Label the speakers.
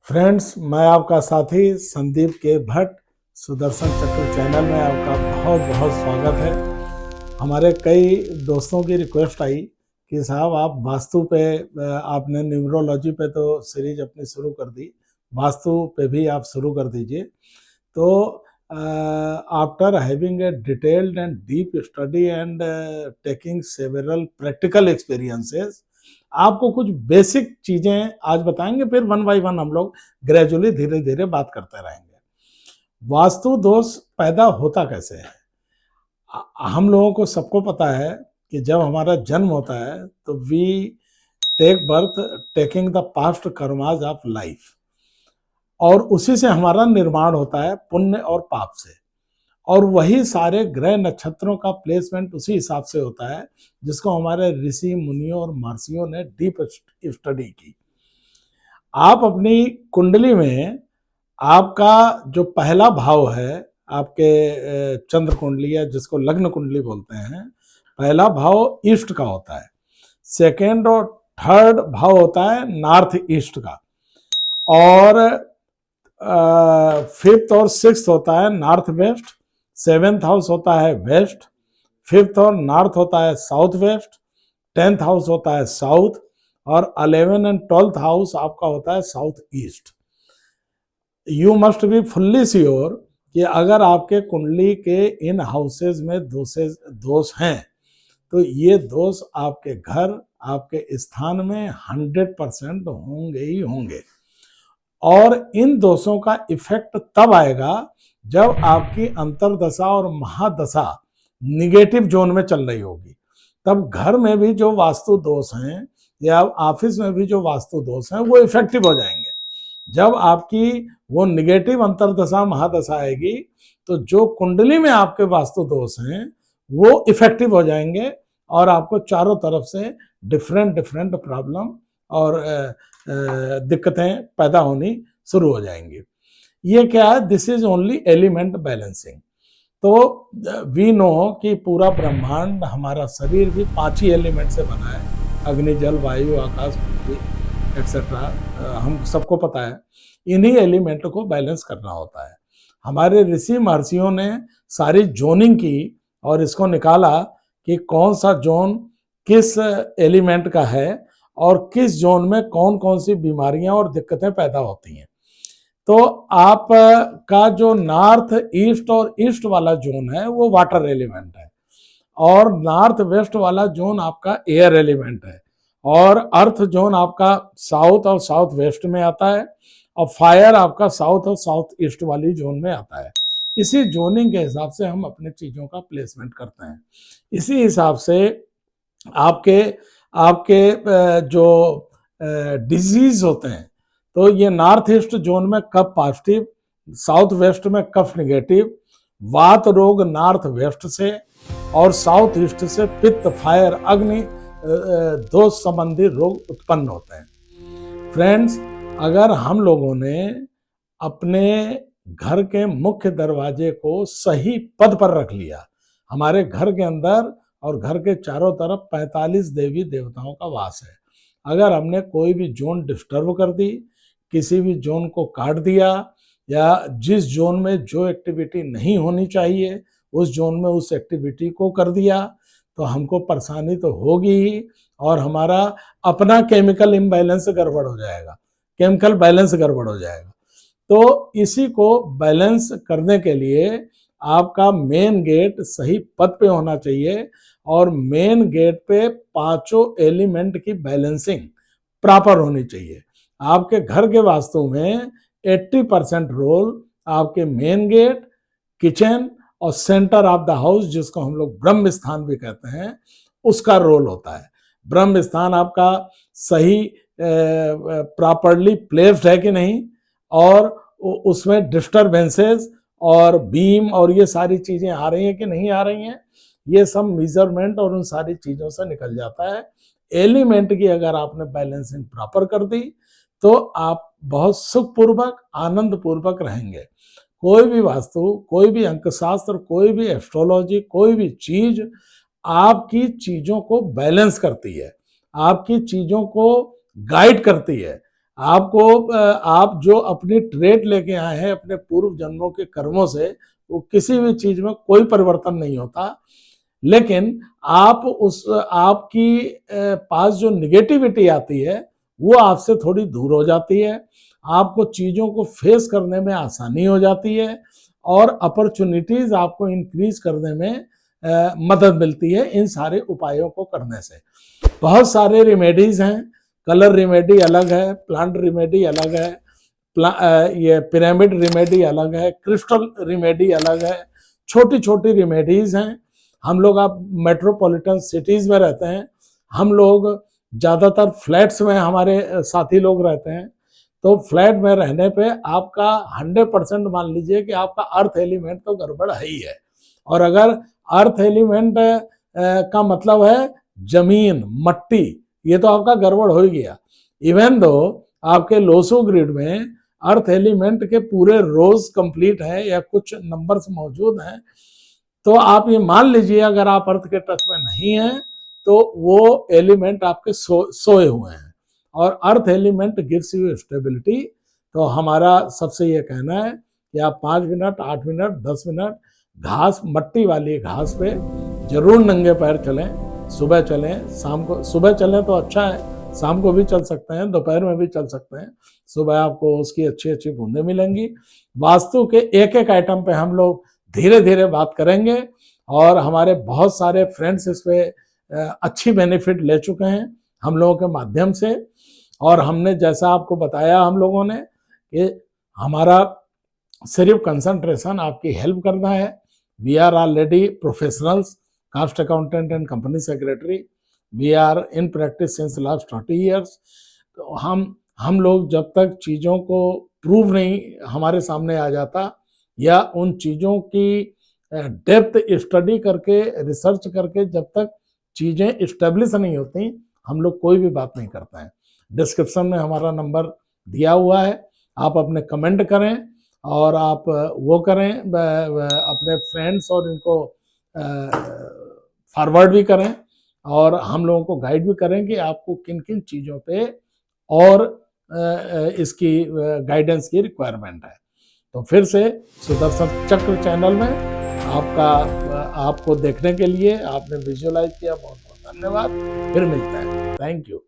Speaker 1: Friends, मैं आपका साथी संदीप के भट्ट सुदर्शन चक्र चैनल में आपका बहुत बहुत स्वागत है। हमारे कई दोस्तों की रिक्वेस्ट आई कि साहब आप वास्तु पे आपने न्यूमरोलॉजी पे तो सीरीज अपनी शुरू कर दी, वास्तु पे भी आप शुरू कर दीजिए। तो after having a detailed and deep study and taking several practical experiences, आपको कुछ बेसिक चीजें आज बताएंगे, फिर वन बाय वन हम लोग ग्रेजुअली धीरे धीरे बात करते रहेंगे। वास्तु दोष पैदा होता कैसे है? हम लोगों को सबको पता है कि जब हमारा जन्म होता है तो we take birth taking the past karmas of life, और उसी से हमारा निर्माण होता है पुण्य और पाप से, और वही सारे ग्रह नक्षत्रों का प्लेसमेंट उसी हिसाब से होता है जिसको हमारे ऋषि मुनियों और महर्षियों ने डीप स्टडी की। आप अपनी कुंडली में आपका जो पहला भाव है, आपके चंद्र कुंडली है जिसको लग्न कुंडली बोलते हैं, पहला भाव ईस्ट का होता है, सेकेंड और थर्ड भाव होता है नॉर्थ ईस्ट का, और फिफ्थ और सिक्स्थ होता है नॉर्थ वेस्ट, सेवेंथ हाउस होता है वेस्ट, फिफ्थ और नॉर्थ होता है साउथ वेस्ट, 10th हाउस होता है साउथ, और 11 एंड 12th हाउस आपका होता है south east. You must be fully sure कि अगर आपके कुंडली के इन हाउसेज में दोष हैं तो ये दोष आपके घर, आपके स्थान में 100% होंगे ही होंगे। और इन दोषों का इफेक्ट तब आएगा जब आपकी अंतरदशा और महादशा निगेटिव जोन में चल रही होगी। तब घर में भी जो वास्तु दोष हैं या ऑफिस में भी जो वास्तु दोष हैं वो इफेक्टिव हो जाएंगे। जब आपकी वो निगेटिव अंतरदशा महादशा आएगी तो जो कुंडली में आपके वास्तु दोष हैं वो इफेक्टिव हो जाएंगे, और आपको चारों तरफ से डिफरेंट प्रॉब्लम और दिक्कतें पैदा होनी शुरू हो जाएंगी। ये क्या है? This is only element balancing. तो वी नो कि पूरा ब्रह्मांड, हमारा शरीर भी 5 ही एलिमेंट से बना है, अग्नि जल वायु आकाश पृथ्वी एक्सेट्रा, हम सबको पता है। इन्हीं एलिमेंट को बैलेंस करना होता है। हमारे ऋषि महर्षियों ने सारी जोनिंग की और इसको निकाला कि कौन सा जोन किस एलिमेंट का है और किस जोन में कौन कौन सी बीमारियां और दिक्कतें पैदा होती हैं। तो आप का जो नॉर्थ ईस्ट और ईस्ट वाला जोन है वो वाटर एलिमेंट है, और नॉर्थ वेस्ट वाला जोन आपका एयर एलिमेंट है, और अर्थ जोन आपका साउथ और साउथ वेस्ट में आता है, और फायर आपका साउथ और साउथ ईस्ट वाली जोन में आता है। इसी जोनिंग के हिसाब से हम अपने चीजों का प्लेसमेंट करते हैं। इसी हिसाब से आपके आपके जो डिजीज होते हैं, तो ये नॉर्थ ईस्ट जोन में कफ पॉजिटिव, साउथ वेस्ट में कफ नेगेटिव, वात रोग नॉर्थ वेस्ट से, और साउथ ईस्ट से पित्त फायर अग्नि दोष संबंधी रोग उत्पन्न होते हैं। फ्रेंड्स, अगर हम लोगों ने अपने घर के मुख्य दरवाजे को सही पद पर रख लिया, हमारे घर के अंदर और घर के चारों तरफ 45 देवी देवताओं का वास है। अगर हमने कोई भी जोन डिस्टर्ब कर दी, किसी भी जोन को काट दिया, या जिस जोन में जो एक्टिविटी नहीं होनी चाहिए उस जोन में उस एक्टिविटी को कर दिया, तो हमको परेशानी तो होगी ही, और हमारा अपना केमिकल इम्बैलेंस गड़बड़ हो जाएगा, केमिकल बैलेंस गड़बड़ हो जाएगा। तो इसी को बैलेंस करने के लिए आपका मेन गेट सही पद पे होना चाहिए, और मेन गेट पे 5 एलिमेंट की बैलेंसिंग प्रॉपर होनी चाहिए। आपके घर के वास्तु में 80% रोल आपके मेन गेट, किचन और सेंटर ऑफ द हाउस, जिसको हम लोग ब्रह्म स्थान भी कहते हैं, उसका रोल होता है। ब्रह्म स्थान आपका सही प्रॉपरली प्लेस्ड है कि नहीं, और उसमें डिस्टर्बेंसेस और बीम और ये सारी चीजें आ रही हैं कि नहीं आ रही हैं, ये सब मेजरमेंट और उन सारी चीजों से निकल जाता है। एलिमेंट की अगर आपने बैलेंसिंग प्रॉपर कर दी तो आप बहुत सुखपूर्वक आनंद पूर्वक रहेंगे। कोई भी वास्तु, कोई भी अंकशास्त्र, कोई भी एस्ट्रोलॉजी, कोई भी चीज आपकी चीजों को बैलेंस करती है, आपकी चीजों को गाइड करती है, आप जो अपनी ट्रेड लेके आए हैं अपने पूर्व जन्मों के कर्मों से, वो किसी भी चीज में कोई परिवर्तन नहीं होता। लेकिन आपकी पास जो निगेटिविटी आती है वो आपसे थोड़ी दूर हो जाती है, आपको चीजों को फेस करने में आसानी हो जाती है और अपॉर्चुनिटीज आपको इंक्रीज करने में मदद मिलती है इन सारे उपायों को करने से। बहुत सारे रेमेडीज हैं, कलर रेमेडी अलग है, प्लांट रेमेडी अलग है, ये पिरामिड रेमेडी अलग है, क्रिस्टल रेमेडी अलग है, छोटी छोटी रेमेडीज हैं। हम लोग आप मेट्रोपॉलिटन सिटीज में रहते हैं, हम लोग ज़्यादातर फ्लैट्स में हमारे साथी लोग रहते हैं, तो फ्लैट में रहने पे आपका 100% मान लीजिए कि आपका अर्थ एलिमेंट तो गड़बड़ है ही है। और अगर अर्थ एलिमेंट का मतलब है जमीन, मट्टी, ये तो आपका गड़बड़ हो ही गया। इवन दो आपके लोसो ग्रिड में अर्थ एलिमेंट के पूरे रोज कंप्लीट है या कुछ नंबर्स मौजूद हैं, तो आप ये मान लीजिए अगर आप अर्थ के टच में नहीं हैं तो वो एलिमेंट आपके सोए हुए हैं। और earth element gives you stability. तो हमारा सबसे ये कहना है कि आप 5 मिनट, 8 मिनट, 10 मिनट घास, मट्टी वाली घास पे जरूर नंगे पैर चलें। सुबह चलें, शाम को। सुबह चलें तो अच्छा है, शाम को भी चल सकते हैं, दोपहर में भी चल सकते हैं। सुबह आपको उसकी अच्छी अच्छी बूंदें मिलेंगी। वास्तु के एक एक आइटम पे हम लोग धीरे धीरे बात करेंगे और हमारे बहुत सारे फ्रेंड्स इस पे अच्छी बेनिफिट ले चुके हैं हम लोगों के माध्यम से। और हमने जैसा आपको बताया हम लोगों ने कि हमारा सिर्फ कंसंट्रेशन आपकी हेल्प करना है। We are already professionals, cost accountant and company secretary. We are in practice since last 30 years. तो हम लोग जब तक चीज़ों को प्रूव नहीं हमारे सामने आ जाता या उन चीज़ों की डेप्थ स्टडी करके, रिसर्च करके जब तक चीज़ें इस्टेब्लिश नहीं होती, हम लोग कोई भी बात नहीं करते हैं। डिस्क्रिप्शन में हमारा नंबर दिया हुआ है, आप अपने कमेंट करें और आप वो करें, अपने फ्रेंड्स और इनको फॉरवर्ड भी करें और हम लोगों को गाइड भी करें कि आपको किन किन चीज़ों पे और इसकी गाइडेंस की रिक्वायरमेंट है। तो फिर से सुदर्शन चक्र चैनल में आपको देखने के लिए, आपने विजुअलाइज किया, बहुत बहुत धन्यवाद। फिर मिलते हैं। Thank you.